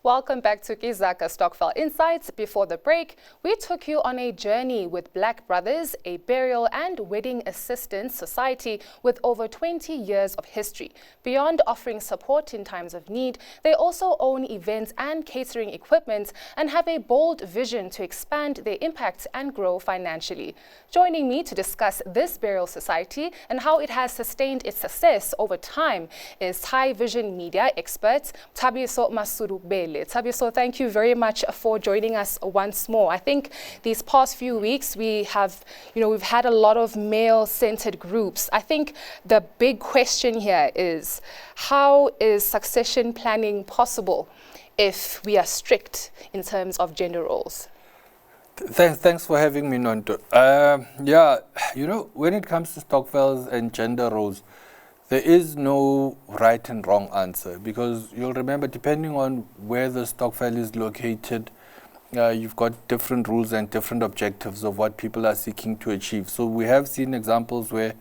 Welcome back to Zaka, Stokvel Insights. Before the break, we took you on a journey with Black Brothers, a burial and wedding assistance society with over 20 years of history. Beyond offering support in times of need, they also own events and catering equipment and have a bold vision to expand their impact and grow financially. Joining me to discuss this burial society and how it has sustained its success over time is Tyvision media expert Thabiso Masudubele. Thabiso, thank you very much for joining us once more. I think these past few weeks we've had a lot of male-centered groups. I think the big question here is, how is succession planning possible if we are strict in terms of gender roles? Thanks for having me, Nonto. When it comes to Stokvels and gender roles, there is no right and wrong answer, because you'll remember, depending on where the Stokvel is located, you've got different rules and different objectives of what people are seeking to achieve. So we have seen examples where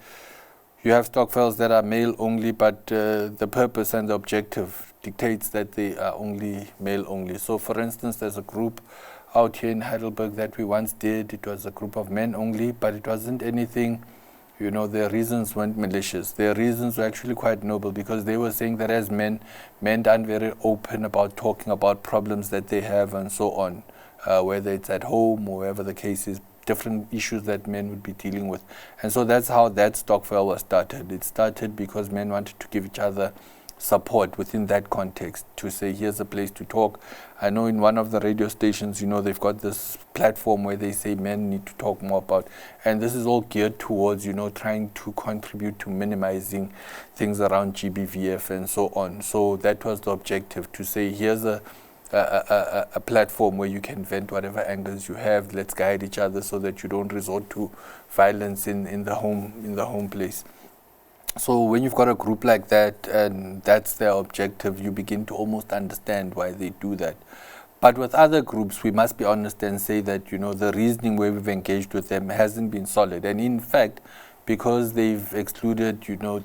you have Stokvels that are male only, but the purpose and the objective dictates that they are only male only. So for instance, there's a group out here in Heidelberg that we once did. It was a group of men only, but it wasn't anything, their reasons weren't malicious. Their reasons were actually quite noble, because they were saying that as men aren't very open about talking about problems that they have and so on, whether it's at home or wherever the case is, different issues that men would be dealing with. And so that's how that Stokvel was started. It started because men wanted to give each other support within that context, to say, here's a place to talk. I know in one of the radio stations, they've got this platform where they say men need to talk more about, and this is all geared towards, trying to contribute to minimizing things around GBVF and so on. So that was the objective, to say, here's a platform where you can vent whatever angers you have. Let's guide each other so that you don't resort to violence in the home place. So when you've got a group like that and that's their objective, you begin to almost understand why they do that. But with other groups, we must be honest and say that, the reasoning where we've engaged with them hasn't been solid. And in fact, because they've excluded,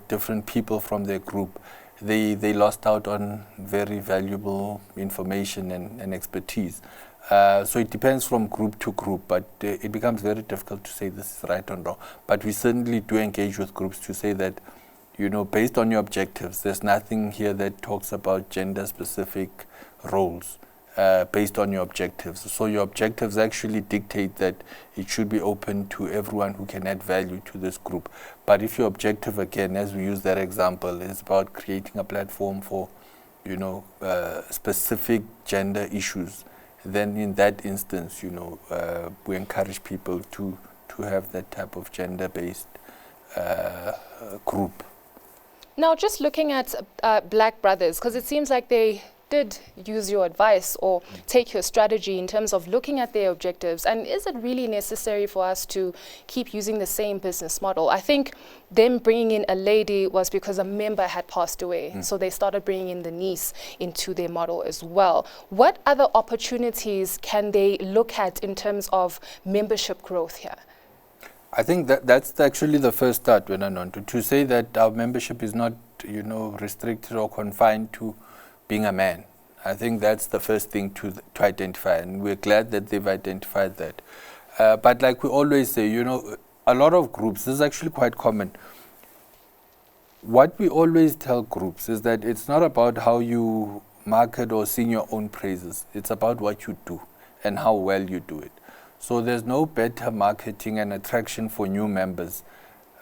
different people from their group, they lost out on very valuable information and expertise. So it depends from group to group, but it becomes very difficult to say this is right or wrong. But we certainly do engage with groups to say that, based on your objectives, there's nothing here that talks about gender-specific roles based on your objectives. So your objectives actually dictate that it should be open to everyone who can add value to this group. But if your objective, again, as we use that example, is about creating a platform for, specific gender issues, then in that instance, we encourage people to have that type of gender-based group. Now, just looking at Black Brothers, because it seems like they did use your advice or take your strategy in terms of looking at their objectives, and is it really necessary for us to keep using the same business model? I think them bringing in a lady was because a member had passed away, so they started bringing in the niece into their model as well. What other opportunities can they look at in terms of membership growth here? I think that's actually the first start, to say that our membership is not, restricted or confined to being a man. I think that's the first thing to identify, and we're glad that they've identified that. But like we always say, a lot of groups, this is actually quite common. What we always tell groups is that it's not about how you market or sing your own praises. It's about what you do and how well you do it. So there's no better marketing and attraction for new members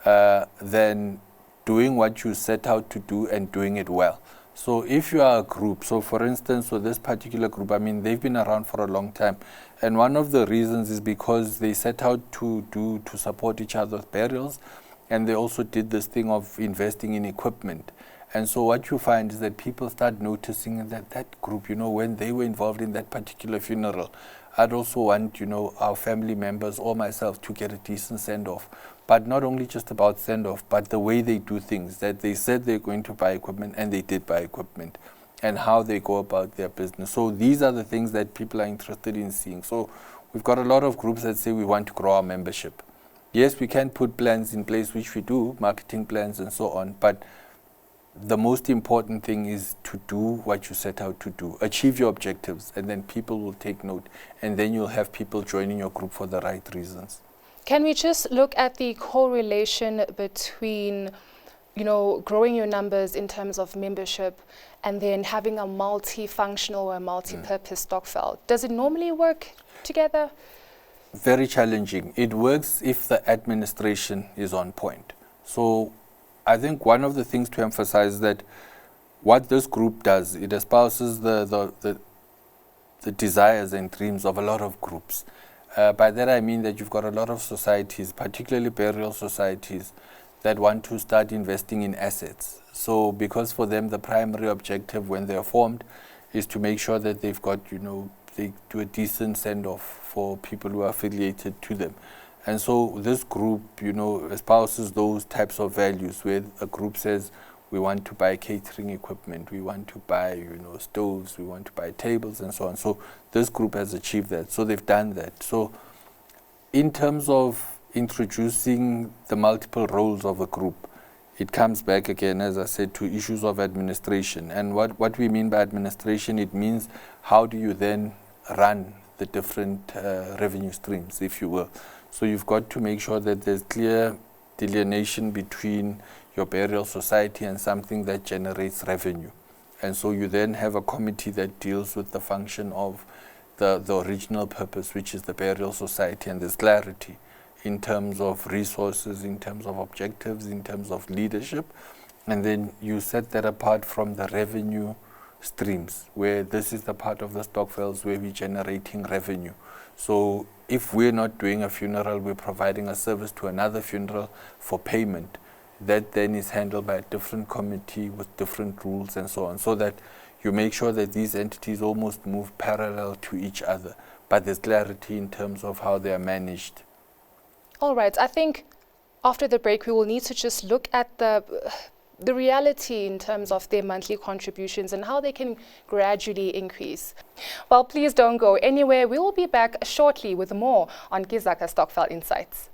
than doing what you set out to do and doing it well. So if you are a group, so for instance, with this particular group, they've been around for a long time. And one of the reasons is because they set out to support each other with burials, and they also did this thing of investing in equipment. And so what you find is that people start noticing that group, when they were involved in that particular funeral, I'd also want, our family members or myself to get a decent send-off. But not only just about send-off, but the way they do things, that they said they're going to buy equipment, and they did buy equipment, and how they go about their business. So these are the things that people are interested in seeing. So we've got a lot of groups that say we want to grow our membership. Yes, we can put plans in place, which we do, marketing plans and so on, but the most important thing is to do what you set out to do, achieve your objectives, and then people will take note, and then you'll have people joining your group for the right reasons. Can we just look at the correlation between, growing your numbers in terms of membership and then having a multifunctional or a multi-purpose stokvel? Does it normally work together? Very challenging. It works if the administration is on point. So I think one of the things to emphasize that what this group does, it espouses the desires and dreams of a lot of groups. By that I mean that you've got a lot of societies, particularly burial societies, that want to start investing in assets. So because for them the primary objective when they're formed is to make sure that they've got, they do a decent send-off for people who are affiliated to them. And so this group, espouses those types of values where a group says, we want to buy catering equipment, we want to buy, stoves, we want to buy tables and so on. So this group has achieved that. So they've done that. So in terms of introducing the multiple roles of a group, it comes back again, as I said, to issues of administration. And what we mean by administration, it means how do you then run the different revenue streams, if you will. So you've got to make sure that there's clear delineation between your burial society and something that generates revenue. And so you then have a committee that deals with the function of the original purpose, which is the burial society, and there's clarity in terms of resources, in terms of objectives, in terms of leadership. And then you set that apart from the revenue streams, where this is the part of the stokvels where we're generating revenue. So if we're not doing a funeral, we're providing a service to another funeral for payment. That then is handled by a different committee with different rules and so on, so that you make sure that these entities almost move parallel to each other, but there's clarity in terms of how they are managed. All right, I think after the break we will need to just look at the reality in terms of their monthly contributions and how they can gradually increase. Well, please don't go anywhere. We will be back shortly with more on Zaka Stokvel Insights.